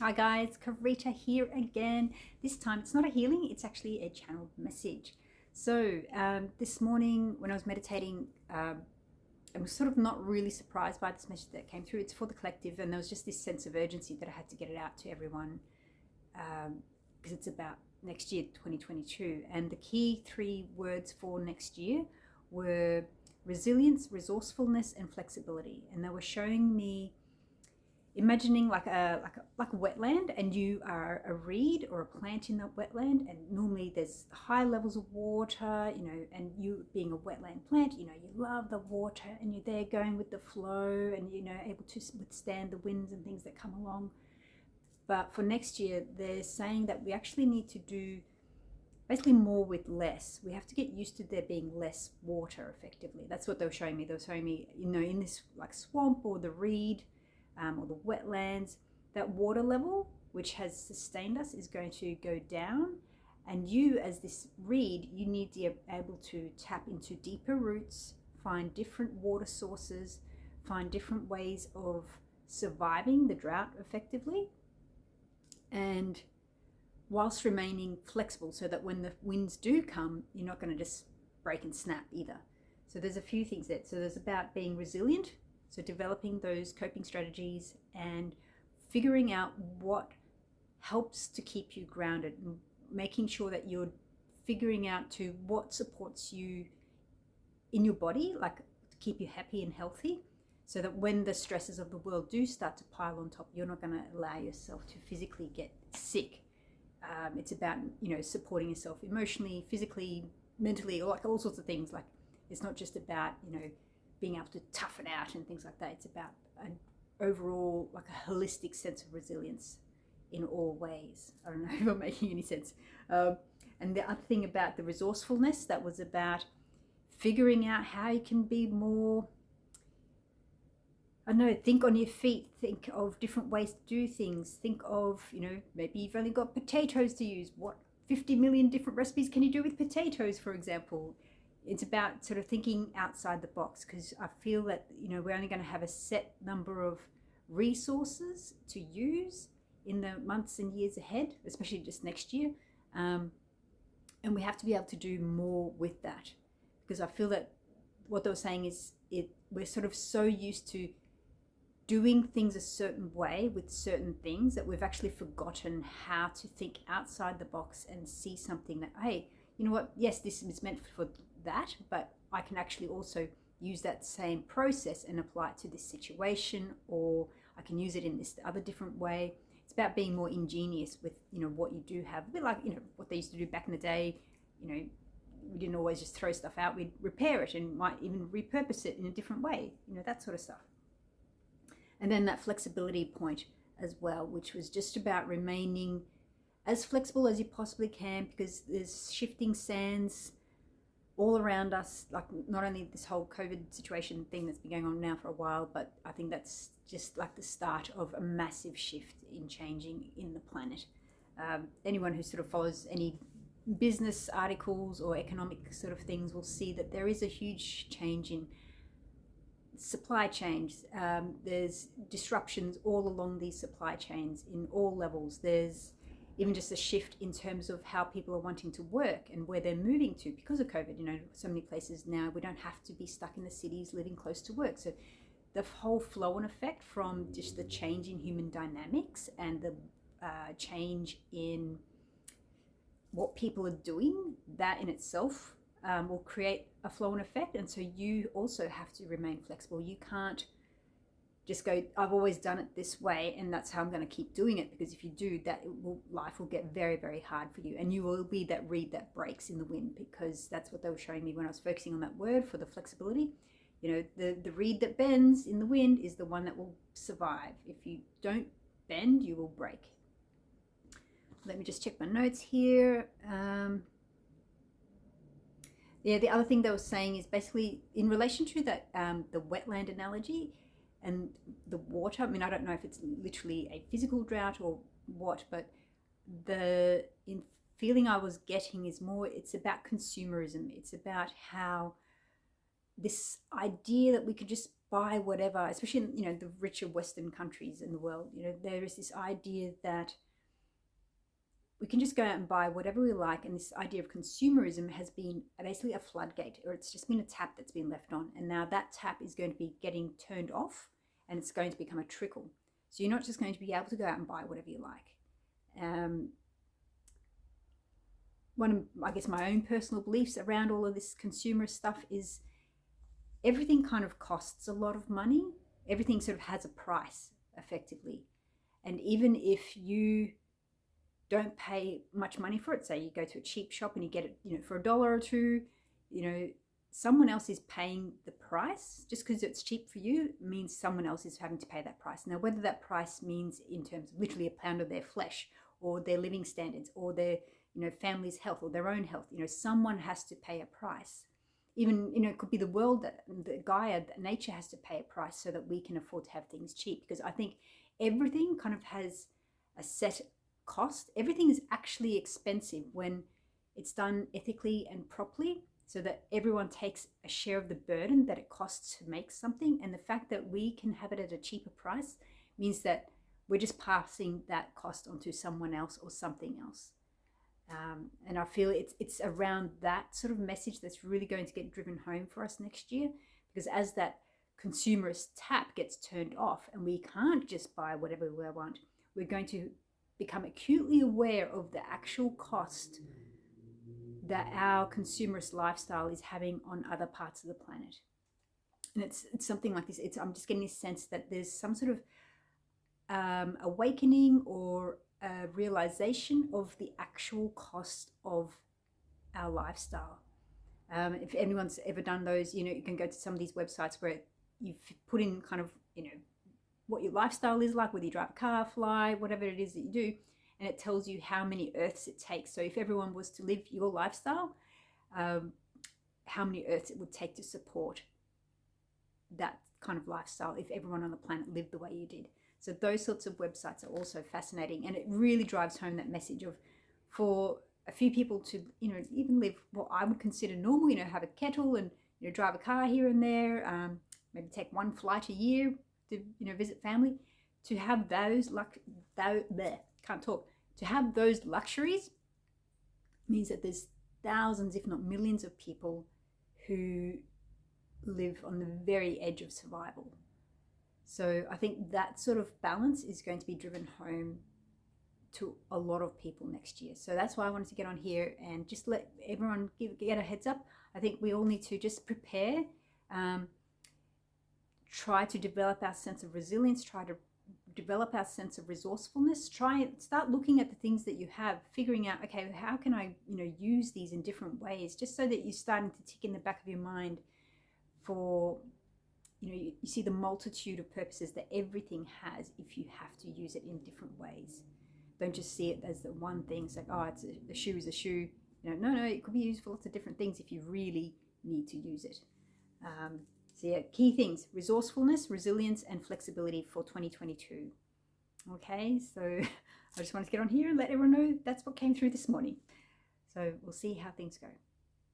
Hi guys, Karita here again. This time it's not a healing, it's actually a channeled message. So this morning when I was meditating, I was sort of not really surprised by this message that came through. It's for the collective, and there was just this sense of urgency that I had to get it out to everyone because it's about next year, 2022. And the key three words for next year were resilience, resourcefulness, and flexibility. And they were showing me imagining like a wetland, and you are a reed or a plant in that wetland, and normally there's high levels of water, and you being a wetland plant, you love the water and you're there going with the flow and able to withstand the winds and things that come along. But for next year, they're saying that we actually need to do basically more with less. We have to get used to there being less water effectively. That's what they were showing me. They were showing me, in this like swamp or the reed, or the wetlands, that water level, which has sustained us, is going to go down. And you, as this reed, you need to be able to tap into deeper roots, find different water sources, find different ways of surviving the drought effectively, and whilst remaining flexible so that when the winds do come, you're not going to just break and snap either. So there's a few things there. So there's about being resilient, so developing those coping strategies and figuring out what helps to keep you grounded, and making sure that you're figuring out to what supports you in your body, like to keep you happy and healthy, so that when the stresses of the world do start to pile on top, you're not going to allow yourself to physically get sick. It's about, supporting yourself emotionally, physically, mentally, like all sorts of things. Like it's not just about, being able to tough it out and things like that. It's about an overall, like a holistic sense of resilience in all ways. I don't know if I'm making any sense. And the other thing about the resourcefulness, that was about figuring out how you can be more, think on your feet, think of different ways to do things, think of, maybe you've only got potatoes to use. What 50 million different recipes can you do with potatoes, for example? It's about sort of thinking outside the box, because I feel that, we're only going to have a set number of resources to use in the months and years ahead, especially just next year. And we have to be able to do more with that, because I feel that what they were saying is we're sort of so used to doing things a certain way with certain things that we've actually forgotten how to think outside the box and see something that, hey, you know what, yes, this is meant for that, but I can actually also use that same process and apply it to this situation, or I can use it in this other different way. It's about being more ingenious with, what you do have. A bit like, what they used to do back in the day. We didn't always just throw stuff out. We'd repair it and might even repurpose it in a different way, that sort of stuff. And then that flexibility point as well, which was just about remaining as flexible as you possibly can, because there's shifting sands all around us, like not only this whole COVID situation thing that's been going on now for a while, but I think that's just like the start of a massive shift in changing in the planet. Anyone who sort of follows any business articles or economic sort of things will see that there is a huge change in supply chains. There's disruptions all along these supply chains in all levels. There's even just a shift in terms of how people are wanting to work and where they're moving to because of COVID. So many places now we don't have to be stuck in the cities living close to work. So the whole flow-on effect from just the change in human dynamics and the change in what people are doing, that in itself will create a flow-on effect. And so you also have to remain flexible. You can't just go, I've always done it this way and that's how I'm going to keep doing it, because if you do that, life will get very, very hard for you, and you will be that reed that breaks in the wind, because that's what they were showing me when I was focusing on that word for the flexibility. The reed that bends in the wind is the one that will survive. If you don't bend, you will break. Let me just check my notes here. The other thing they were saying is basically in relation to that, the wetland analogy and the water. I mean, I don't know if it's literally a physical drought or what, but the feeling I was getting is more, it's about consumerism. It's about how this idea that we could just buy whatever, especially in, the richer Western countries in the world. There is this idea that we can just go out and buy whatever we like, and this idea of consumerism has been basically a floodgate, or it's just been a tap that's been left on, and now that tap is going to be getting turned off, and it's going to become a trickle. So you're not just going to be able to go out and buy whatever you like. One of, I guess, my own personal beliefs around all of this consumer stuff is everything kind of costs a lot of money. Everything sort of has a price, effectively. And even if you don't pay much money for it, say you go to a cheap shop and you get it, for $1 or $2, someone else is paying the price. Just because it's cheap for you means someone else is having to pay that price. Now, whether that price means in terms of literally a pound of their flesh, or their living standards, or their family's health, or their own health, someone has to pay a price. Even, it could be the world, that the Gaia, that nature has to pay a price so that we can afford to have things cheap. Because I think everything kind of has a set cost. Everything is actually expensive when it's done ethically and properly, so that everyone takes a share of the burden that it costs to make something. And the fact that we can have it at a cheaper price means that we're just passing that cost onto someone else or something else. And I feel it's around that sort of message that's really going to get driven home for us next year, because as that consumerist tap gets turned off and we can't just buy whatever we want, we're going to become acutely aware of the actual cost that our consumerist lifestyle is having on other parts of the planet. And it's something like this. I'm just getting this sense that there's some sort of awakening or a realization of the actual cost of our lifestyle. If anyone's ever done those, you can go to some of these websites where you've put in kind of, what your lifestyle is like, whether you drive a car, fly, whatever it is that you do, and it tells you how many Earths it takes. So if everyone was to live your lifestyle, how many Earths it would take to support that kind of lifestyle if everyone on the planet lived the way you did. So those sorts of websites are also fascinating, and it really drives home that message of, for a few people to, even live what I would consider normal, have a kettle and, drive a car here and there, maybe take one flight a year to, visit family, to have those to have those luxuries means that there's thousands, if not millions, of people who live on the very edge of survival. So I think that sort of balance is going to be driven home to a lot of people next year. So that's why I wanted to get on here and just let everyone get a heads up. I think we all need to just prepare, try to develop our sense of resilience, try to develop our sense of resourcefulness, try and start looking at the things that you have, figuring out, okay, how can I, use these in different ways, just so that you're starting to tick in the back of your mind for, you see the multitude of purposes that everything has if you have to use it in different ways. Don't just see it as the one thing. It's like, oh, a shoe is a shoe. No, it could be used for lots of different things if you really need to use it. So yeah, key things: resourcefulness, resilience, and flexibility for 2022. Okay, so I just wanted to get on here and let everyone know that's what came through this morning. So we'll see how things go.